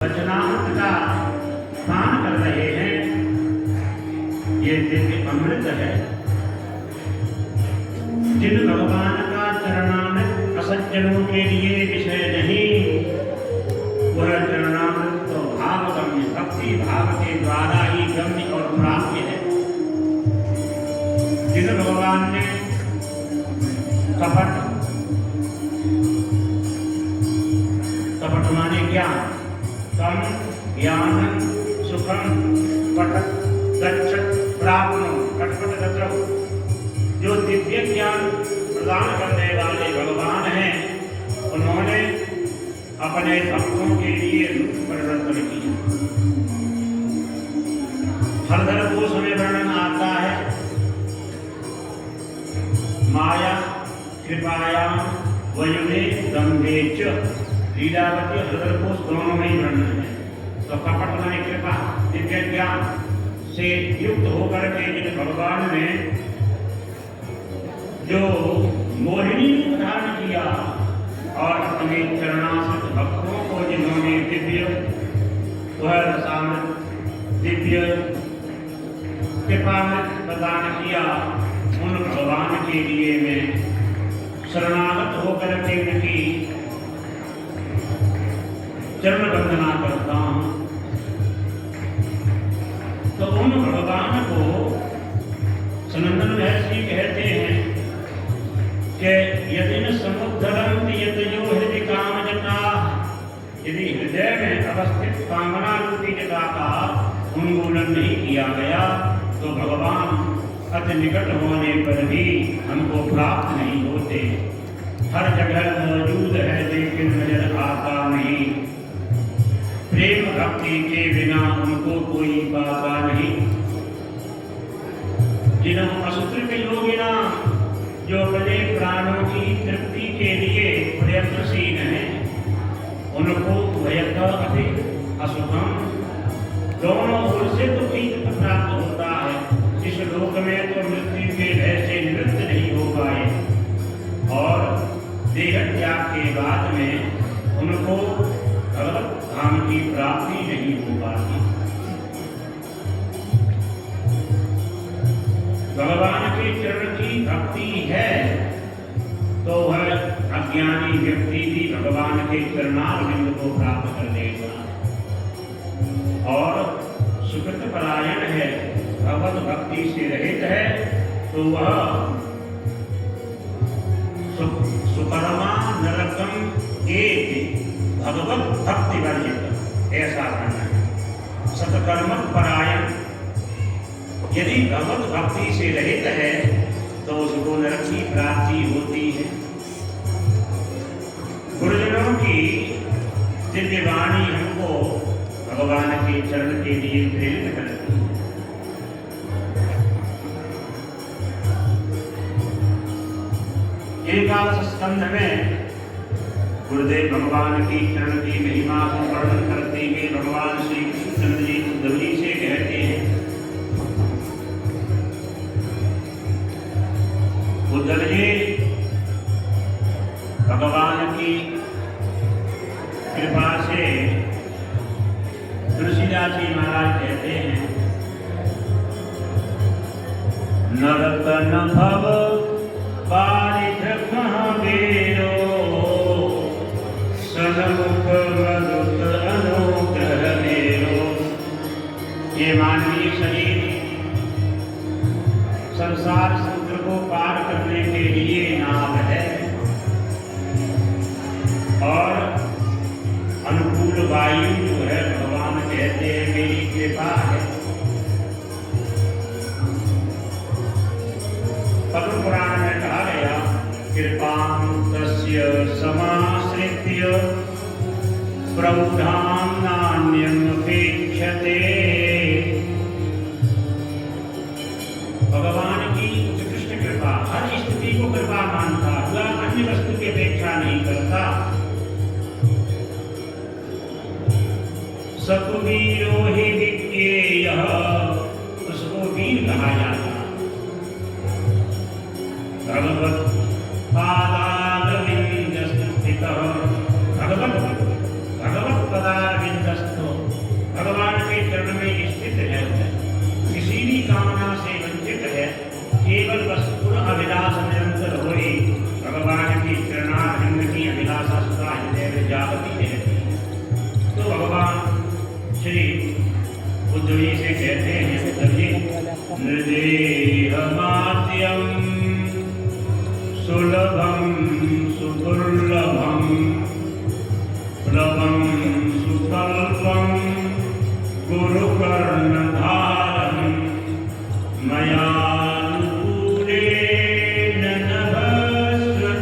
वचनामृत का पान कर रहे हैं। ये दिव्य अमृत है। जिन भगवान का चरणामृत असज्जनों के लिए विषय नहीं, वह चरणामृत तो भावगम्य भक्ति भाव के द्वारा ही गम्य और प्राप्य है। जिन भगवान ने कपट माने क्या, तम ज्ञान सुखम पटक गच्छत प्राप्नो कटपट गच्छो, जो दिव्य ज्ञान प्रदान करने वाले भगवान हैं, उन्होंने अपने भक्तों के लिए रूप परिवर्तन किया। हरधर कोश में वर्णन आता है, माया कृपाया वयुने दम्भे च, लीलावती हृदय कोश दोनों में ही वर्णन है। तो कपट माने कृपा, दिव्य ज्ञान से युक्त होकर के जिन भगवान ने जो मोहिनी रूप धारण किया और अपने चरणाश्रित भक्तों को जिन्होंने दिव्य वह रसामृत दिव्य कृपामृत प्रदान किया, उन भगवान के लिए मैं शरणागत होकर के उनकी चरण वंदना करता हूं। तो उन भगवान को सनंदन महर्षि कहते हैं कि यदि न समुद्धरंत यतयो हृदय काम जटा, यदि हृदय में अवस्थित कामना रूपी जटा का उन्मूलन नहीं किया गया तो भगवान अति निकट होने पर भी हमको प्राप्त नहीं होते। हर जगह मौजूद है लेकिन नजर आता नहीं। प्रेम भक्ति के बिना उनको कोई पाता नहीं। जिन्हों असुकृत योगिना, जो अपने प्राणों की तृप्ति के लिए प्रयत्नशील हैं, उनको भयक अति असुखम, दोनों ओर से दुख ही दुख प्राप्त होता है। इस लोक में तो मृत्यु के भय से निवृत्त नहीं हो पाए और देह त्याग के बाद में उनको भगवत धाम की प्राप्ति नहीं हो पाती। भगवान के चरण की भक्ति है तो वह अज्ञानी व्यक्ति भी भगवान के चरणारविंद को प्राप्त कर लेगा। और सुकृत परायण है, भगवत भक्ति से रहित है, तो वह सुकर्मा नरकम एक भगवत भक्ति वर्जित, ऐसा कहना है। सतकर्म परायण, यदि भगवत भक्ति से रहित है तो उसको नरक की प्राप्ति होती है। गुरुजनों की दिव्य वाणी हमको भगवान के चरण के लिए प्रेरित करती है। एकादश स्कंध में गुरुदेव भगवान की चरण की महिमा को वर्णन करते हुए भगवान श्री कृष्णचंद्र जी उद्धव जी से कहते हैं, उद्धव जी, भगवान की कृपा से तुलसीदास जी महाराज कहते हैं, नरतन भव पारिथ महावीरो, सन्मुख मरुत अनुग्रह मेरो। ये मानवीय शरीर संसार समुद्र को पार करने के लिए नाव है और अनुकूल वायु जो है भगवान कहते हैं मेरी कृपा है। पद्म पुराण में कहा गया, कृपां तस्य समाश्रित्य प्रबुधां नान्यम् अपेक्षते। भगवान की उत्कृष्ट कृपा, हर स्थिति को कृपा मानता हुआ अन्य वस्तु की अपेक्षा नहीं करता। सतवीरो ही विज्ञेयः, उसको वीर कहा जाता। भगवत पादारविंद स्थितः, भगवत पदारविंद निर्देहमाद्यं सुलभं सुदुर्लभं प्लवं सुकल्पं गुरुकर्णधारं मयानुकूलेन नभस्वतेरितं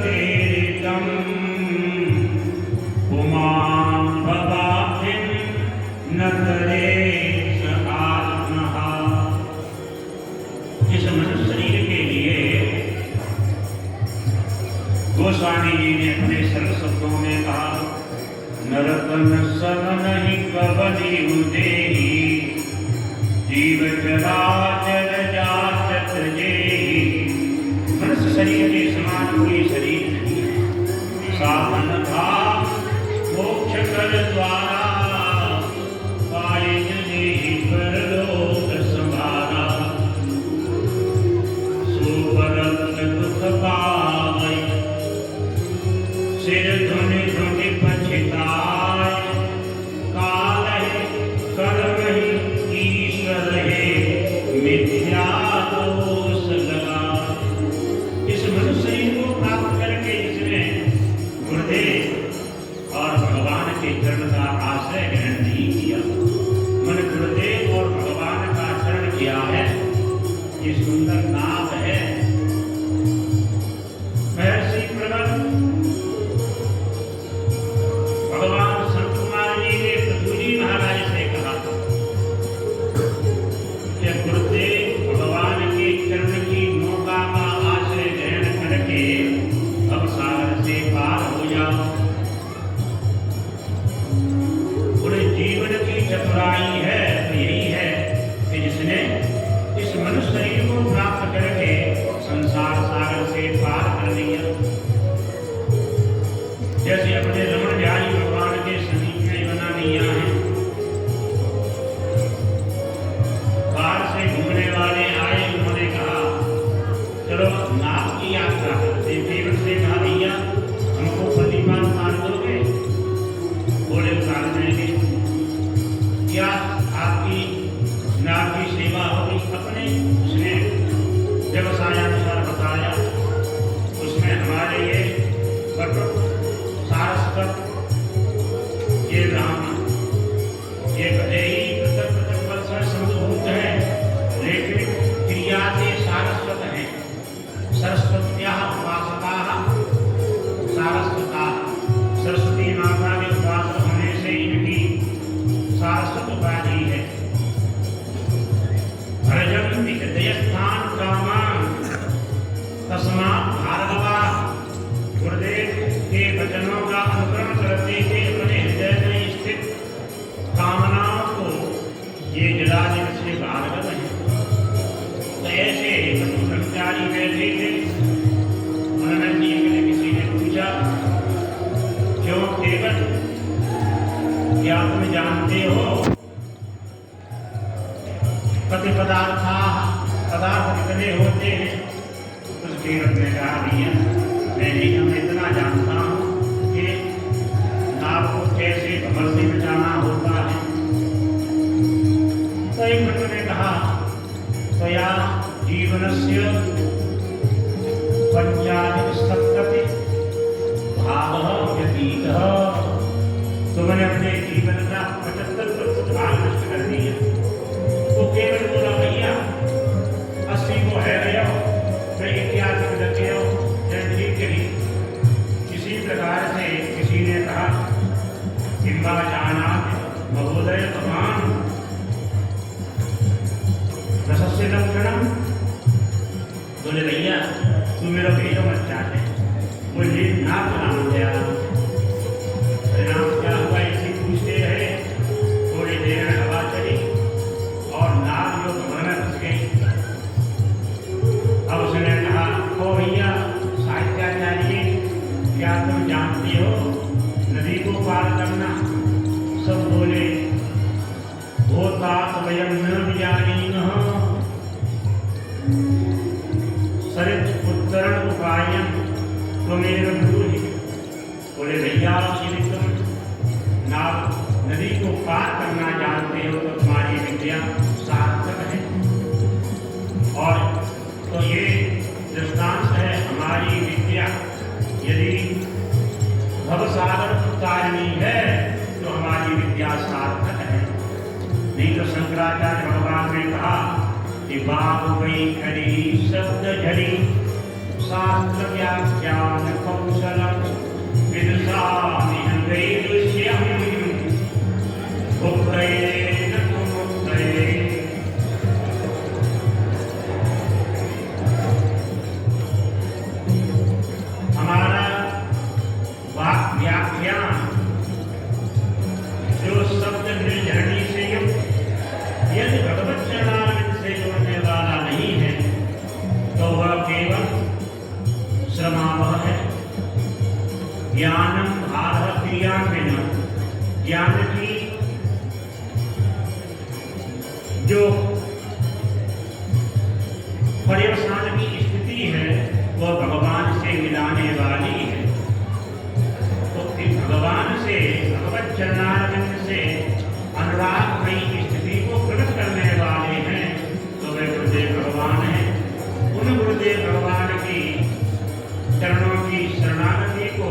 पुमां भवाब्धिं न करे स आत्मः। इस मनुष्य शरीर के लिए गोस्वामी जी ने अपने सरल शब्दों में कहा, नरतन सब नहीं कबली उदेही जीव चराचर जाचत जेही। मनुष्य शरीर के समान कोई शरीर नहीं है। साधन था मोक्ष कर द्वारा पाए नहीं परलोक संभारा। सुपरत दुख पावे सिर धुनि धुनि पछताए। काल है कर्म ही ईश्वर है मिथ्या दोष लगा। इस मनुष्य शरीर को प्राप्त करके इसने गुरुदेव और भगवान के चरण का आश्रय ग्रहण नहीं किया। मन गुरुदेव और भगवान का चरण किया है। ये सुंदर नाम है। महर्षि प्रगट भगवान संत कुमार जी ने पृथ्वी महाराज से कहा कि गुरुदेव भगवान के चरण की नौका का आश्रय ग्रहण करके अब सागर से पार हो जाओ। पूरे जीवन की चतुराई है तो यही है कि जिसने इस मनुष्य शरीर को प्राप्त करके संसार सागर से पार कर लिया। जैसे अपने रमण बिहारी भगवान के समीप में बना लिया है। बाहर से घूमने वाले आए, उन्होंने कहा चलो नाव की यात्रा करते। देवर से कहा भैया हमको प्रतिमा उतार दोगे? बोले उतार देंगे। क्या आपकी नाव की सेवा होगी? अपने उसने व्यवसायानुसार बताया। उसमें हमारे ये बटुक सारस्वत ये ब्राह्मण ये भले ही पृथक पृथक वर्ष संभूत है, लेकिन क्रिया से सारस्वत है। सरस्वत्याः उपासकाः सारस्वताः। सरस्वती माता के उपासक होने से इनकी सारस्वत उपाधि है। भजन्ति हृदयस्थान कामान् तस्मात् भार्गवा। गुरुदेव के वचनों का अनुकरण करते थे। अपने हृदय में स्थित कामनाओं को ये जला देने से भार्गव है। तो ऐसे ब्रह्मचारी बैठे थे। उन्होंने किसी ने पूछा, क्यों केवल क्या तुम जानते हो कति पदार्थ कितने होते हैं? उस केवट ने कहा भैया मैं इतना जानता हूँ कि नाव को कैसे भंवर से बचाना होता है। तो एक भक्त ने कहा त्वया जीवनस्य पंचाधिकसप्तति भागः व्यतीतः। तुमने अपने जीवन का 75% भाग नष्ट कर दिया। तो केवल बोला भैया 80 को है गया मैं 81 में लग गया। ठीक है। इसी प्रकार से किसी ने कहा किंबा जानात महोदय भगवान रसस्य लक्षणम। बोले भैया तू मेरा भेजो मत चाहते। मुझे नाम नाम क्या परिणाम क्या हुआ इसी पूछते रहे। थोड़ी देर में हवा चली और नाव जो भवन में फंस गई। अब उसने कहा ओ भैया साहित्याचार्य क्या तुम जानते हो नदी को पार करना? सब बोले होता वयम न विजानीमः सरित उत्तरण उपायम त्वमेव ब्रूहि। बोले भैया यदि तुम नाव नदी को पार करना जानते हो तो तुम्हारी विद्या सार्थक है। नहीं तो शंकराचार्य भगवान ने कहा कि बाप गई खड़ी शब्द झड़ी शास्त्र व्याख्यान कौशलम विदुषामिह वैदुष्यम मुक्तये न मुक्तये। हमारा वाक व्याख्यान जो शब्द निर्झरणी से युक्त यदि भगवत चरणारविंद से जोड़ने वाला नहीं है तो वह केवल श्रमावह है। ज्ञानम भार क्रियान्वयन, ज्ञान की जो पर्यवसान की स्थिति है वह भगवान से मिलाने वाली है। तो भगवान से, भगवत चरणारविंद से अनुराग भई स्थिति को प्रकट करने वाले हैं तो वे गुरुदेव भगवान हैं। उन गुरुदेव भगवान की चरणों की शरणागति को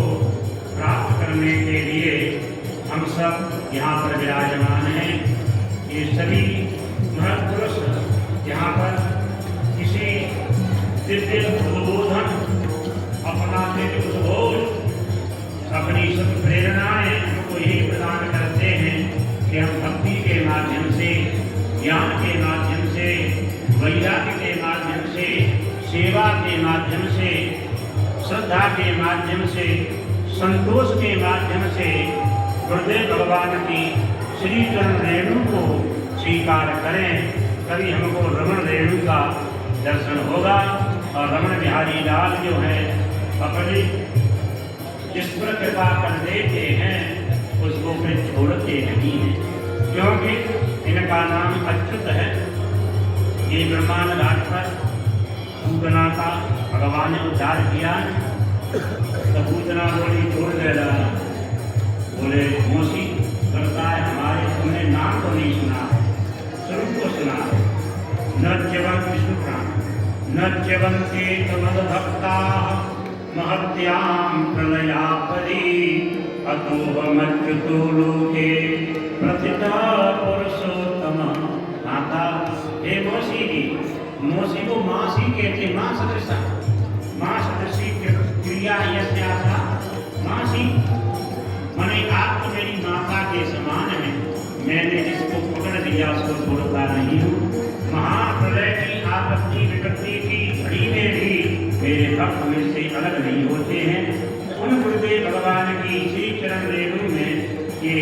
प्राप्त करने के लिए हम सब यहाँ पर विराजमान हैं। ये सभी महत्पुरुष यहाँ पर किसी दिव्य उद्बोधन, अपना दिव्य उद्बोध, अपनी सब प्रेरणाएं हमको यही प्रदान करते हैं कि हम भक्ति के माध्यम से, ज्ञान के माध्यम से, वैराग्य के माध्यम से, सेवा के माध्यम से, श्रद्धा के माध्यम से, संतोष के माध्यम से गुरुदेव भगवान की श्री चरण रेणु को स्वीकार करें। तभी हमको रमण रेणु का दर्शन होगा। और रमण बिहारी लाल जो है अपनी जिस पर कृपा कर देते हैं उसको फिर छोड़ते नहीं हैं, क्योंकि इनका नाम अच्युत है। ये ब्रह्मांड घाट पर पूतना का भगवान ने उद्धार किया तो पूतना बोली छोड़ दे रहा, बोले मोसी करता है हमारे, तुमने नाम तो नहीं सुना, स्वरूप को सुना। न च्यवंत विष्णु प्राण न च्यवंते तमद भक्ता महत्याम प्रलयापदी अतोहमच्युतो लोके प्रथिता पुरुषोत्तम। माता हे मौसी की, मौसी को मासी कहते, माँ सदृशा, माँ सदृशी क्रिया यस्यासा मासी, माने आप तो मेरी माता के समान है। मैंने जिसको पकड़ लिया उसको छोड़ता नहीं हूँ। महाप्रलय की आपत्ति विपत्ति की घड़ी में भी मेरे भक्त में से अलग नहीं होते हैं। उन गुरुदेव भगवान की श्री चरण रेणु में ये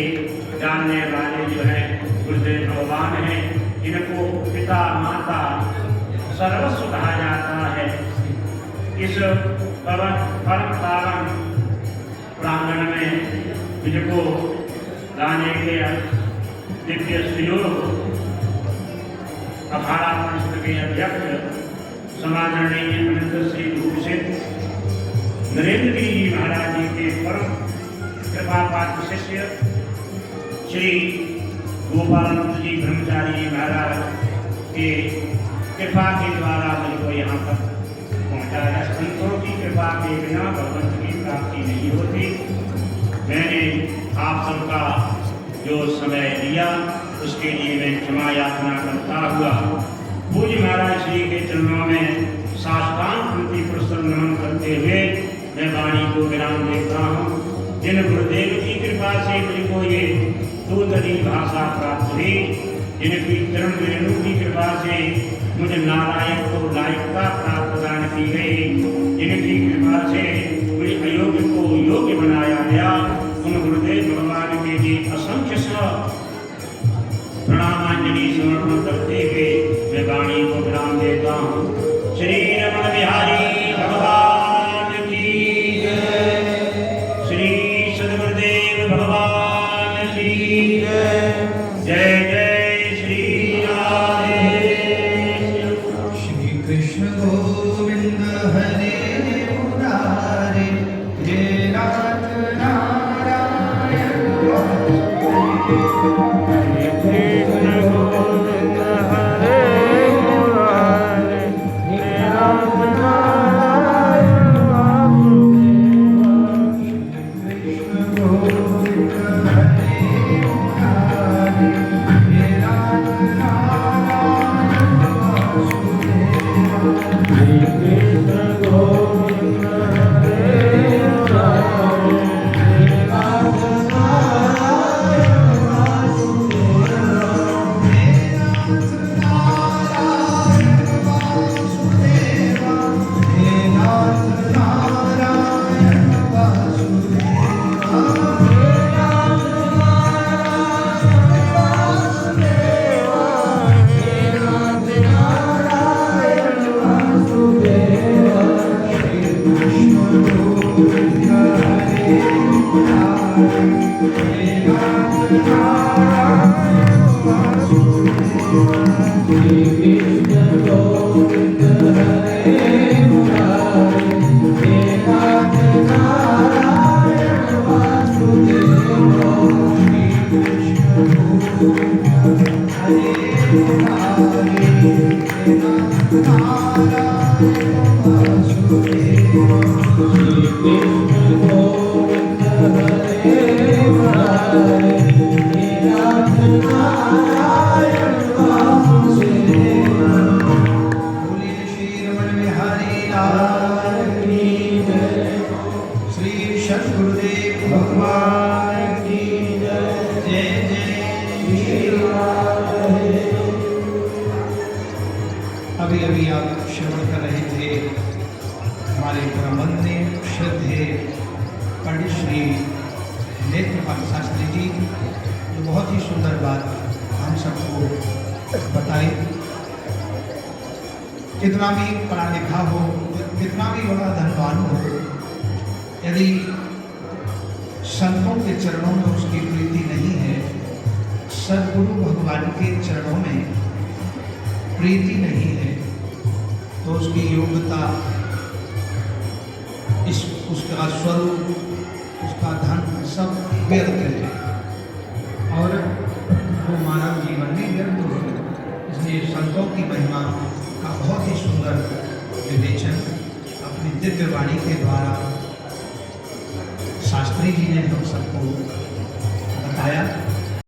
जानने वाले जो है गुरुदेव भगवान हैं। इनको पिता माता सर्वस्व कहा जाता है। इस परम पावन प्रांगण में मुझको लाने के दिव्य सुयोग अखाड़ा परिषद के अध्यक्ष समादरणीय अनंत श्री भूषित नरेंद्र गिरी जी महाराज जी के परम कृपा पात्र शिष्य श्री गोपालानंद जी ब्रह्मचारी जी महाराज के कृपा के द्वारा मुझको यहाँ पर पहुँचाया। संतों की कृपा के बिना भगवंत की प्राप्ति नहीं होती। मैंने आप सबका जो समय दिया उसके लिए मैं क्षमा याचना करता हुआ पूज्य महाराज श्री के चरणों में साष्टांग प्रति पुरस्कार नमन करते हुए मैं वाणी को विराम देता हूँ। जिन गुरुदेव की कृपा से मुझको ये दूतरी भाषा प्राप्त हुई, जिनकी चरण रेणु की कृपा से मुझे नारायण को लायकता प्राप्त प्रदान की गई, जिनकी कृपा से मुझे अयोग्य को योग्य बनाया गया, उन गुरुदेव भगवान के लिए असंख्य प्रणामांजलि समर्पण करते हुए मैं वाणी को विराम देता हूँ। श्री रमण बिहारी भगवान की जय। श्री सद्गुरुदेव भगवान की जय। जय जय श्री राधे। श्री कृष्ण गोविंद हरे मुरारे, हे नाथ नारायण Hare अभी अभी आप श्रवण कर रहे थे हमारे परमवंदनीय श्रद्धेय पंडित श्री नेत्रपाल शास्त्री जी, जो बहुत ही सुंदर बात हम सबको बताई। कितना भी पढ़ा लिखा हो, कितना भी बड़ा धनवान हो, यदि संतों के चरणों में उसकी प्रीति नहीं है, सद्गुरु भगवान के चरणों में प्रीति नहीं है, तो उसकी योग्यता, उसका स्वरूप, उसका धन सब व्यर्थ है और वो मानव जीवन में व्यर्थ हो। इसलिए संतों की महिमा का बहुत ही सुंदर विवेचन अपनी दिव्य वाणी के द्वारा शास्त्री जी ने हम सबको बताया।